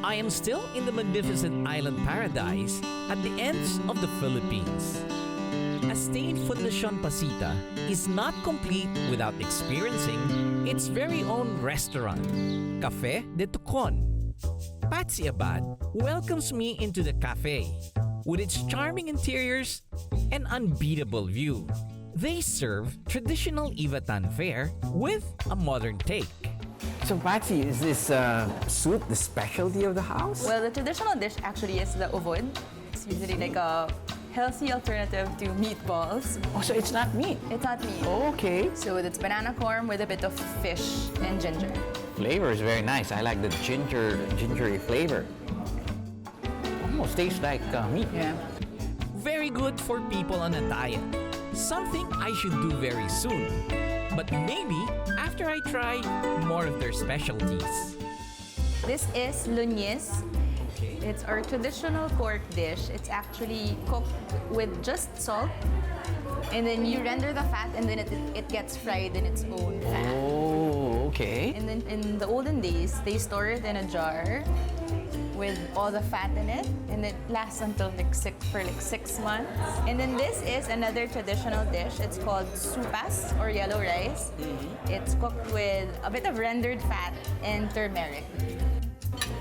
I am still in the magnificent island paradise at the ends of the Philippines. A stay in Fundacion Pacita is not complete without experiencing its very own restaurant, Cafe de Tucon. Patsy Abad welcomes me into the cafe with its charming interiors and unbeatable view. They serve traditional Ivatan fare with a modern take. So Patsy, is this soup the specialty of the house? Well, the traditional dish actually is the uvod. It's usually like a healthy alternative to meatballs. Oh, so it's not meat? It's not meat. Oh, okay. So it's banana corn with a bit of fish and ginger. Flavor is very nice. I like the gingery flavor. Almost tastes like meat. Yeah. Very good for people on a diet. Something I should do very soon. But maybe after I try more of their specialties. This is luñis. It's our traditional pork dish. It's actually cooked with just salt. And then you render the fat and then it gets fried in its own fat. Oh, okay. And then in the olden days, they store it in a jar with all the fat in it, and it lasts until like 6 months. And then this is another traditional dish. It's called supas or yellow rice. It's cooked with a bit of rendered fat and turmeric.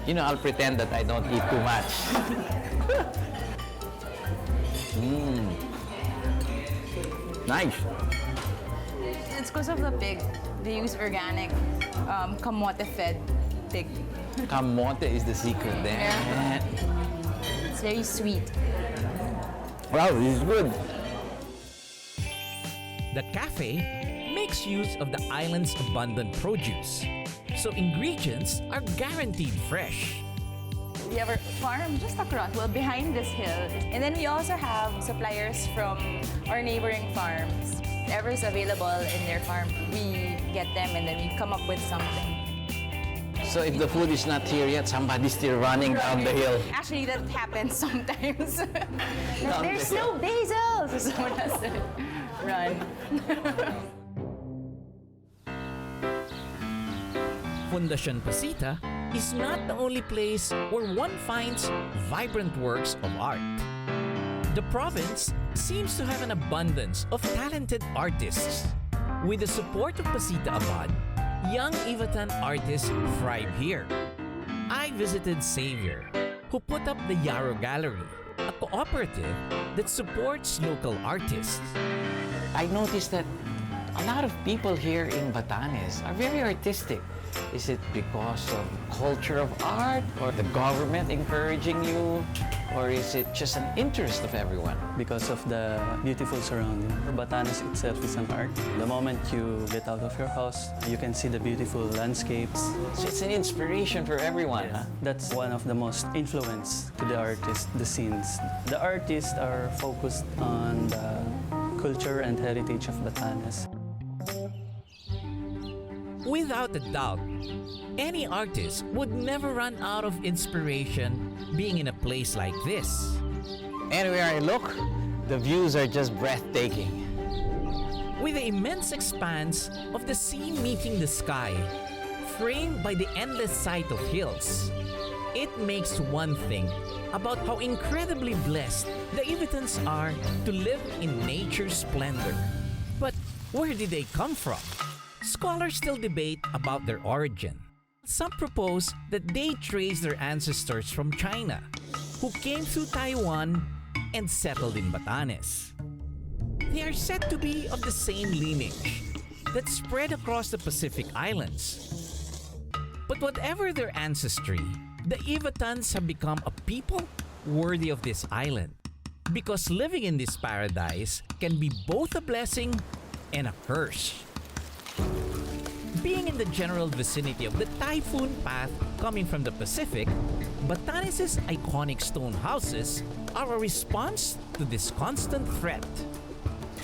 You know, I'll pretend that I don't eat too much. Nice. It's because of the pig. They use organic, kamote-fed pig. Kamote is the secret there. Yeah. It's very sweet. Wow, this is good. The cafe makes use of the island's abundant produce, so ingredients are guaranteed fresh. We have our farm just across, well, behind this hill. And then we also have suppliers from our neighboring farms. Whatever's available in their farm, we get them and then we come up with something. So if the food is not here yet, somebody's still running down the hill. Actually, that happens sometimes. There's no basil! So someone has to run. Fundacion Pacita is not the only place where one finds vibrant works of art. The province seems to have an abundance of talented artists. With the support of Pacita Abad, young Ivatan artists thrive here. I visited Xavier, who put up the Yarrow Gallery, a cooperative that supports local artists. I noticed that a lot of people here in Batanes are very artistic. Is it because of culture of art, or the government encouraging you, or is it just an interest of everyone? Because of the beautiful surrounding. Batanes itself is an art. The moment you get out of your house, you can see the beautiful landscapes. So it's an inspiration for everyone, huh? That's one of the most influence to the artist, the scenes. The artists are focused on the culture and heritage of Batanes. Without a doubt, any artist would never run out of inspiration being in a place like this. Anywhere I look, the views are just breathtaking. With the immense expanse of the sea meeting the sky, framed by the endless sight of hills, it makes one think about how incredibly blessed the Ivitans are to live in nature's splendor. But where did they come from? Scholars still debate about their origin. Some propose that they trace their ancestors from China, who came through Taiwan and settled in Batanes. They are said to be of the same lineage that spread across the Pacific Islands. But whatever their ancestry, the Ivatans have become a people worthy of this island, because living in this paradise can be both a blessing and a curse. Being in the general vicinity of the typhoon path coming from the Pacific, Batanes' iconic stone houses are a response to this constant threat.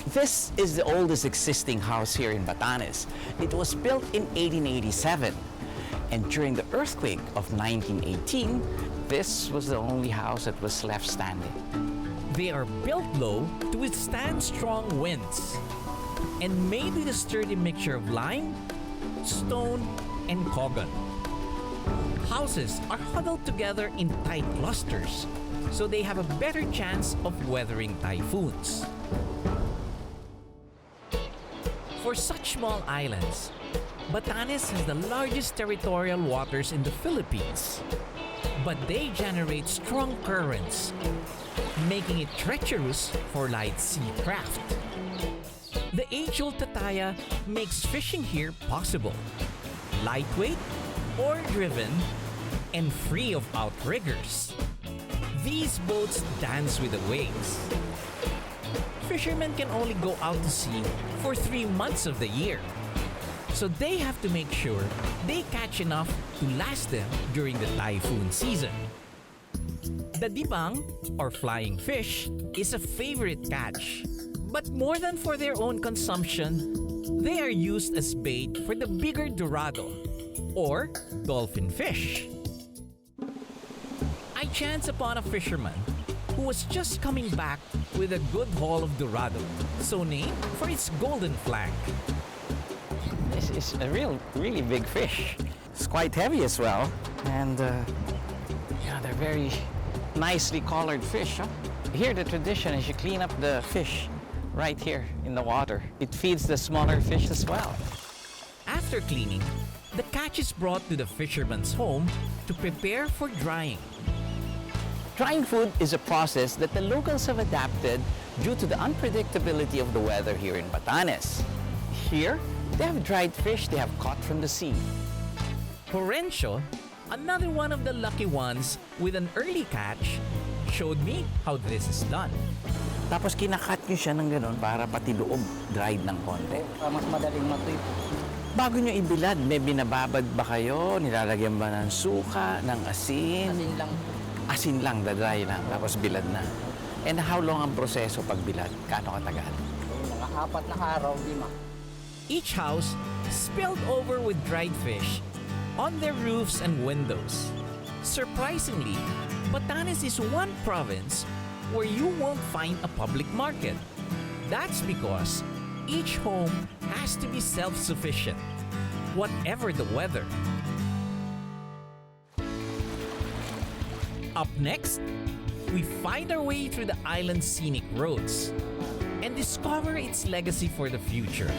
This is the oldest existing house here in Batanes. It was built in 1887. And during the earthquake of 1918, this was the only house that was left standing. They are built low to withstand strong winds and made with a sturdy mixture of lime, stone, and cogon. Houses are huddled together in tight clusters, so they have a better chance of weathering typhoons. For such small islands, Batanes has the largest territorial waters in the Philippines. But they generate strong currents, making it treacherous for light sea craft. The age-old tataya makes fishing here possible. Lightweight, oar-driven, and free of outriggers. These boats dance with the waves. Fishermen can only go out to sea for 3 months of the year, so they have to make sure they catch enough to last them during the typhoon season. The dibang, or flying fish, is a favorite catch. But more than for their own consumption, they are used as bait for the bigger dorado, or dolphin fish. I chanced upon a fisherman who was just coming back with a good haul of dorado, so named for its golden flank. This is a really big fish. It's quite heavy as well. And yeah, they're very nicely colored fish. Huh? Here the tradition is you clean up the fish right here in the water. It feeds the smaller fish as well. After cleaning, the catch is brought to the fisherman's home to prepare for drying. Drying food is a process that the locals have adapted due to the unpredictability of the weather here in Batanes. Here, they have dried fish they have caught from the sea. Horencio, another one of the lucky ones with an early catch, showed me how this is done. Tapos kinakat nyo siya ng ganun para pati loob dried ng konti. Mas madaling matuyo. Bago nyo ibilad, may binababad ba kayo? Nilalagyan ba ng suka, ng asin? Asin lang. Asin lang, dry lang, tapos bilad na. And how long ang proseso pag bilad? Kano katagal? Mga 4 na araw, 5. Each house spilled over with dried fish on their roofs and windows. Surprisingly, Batanes is one province where you won't find a public market. That's because each home has to be self-sufficient, whatever the weather. Up next, we find our way through the island's scenic roads and discover its legacy for the future.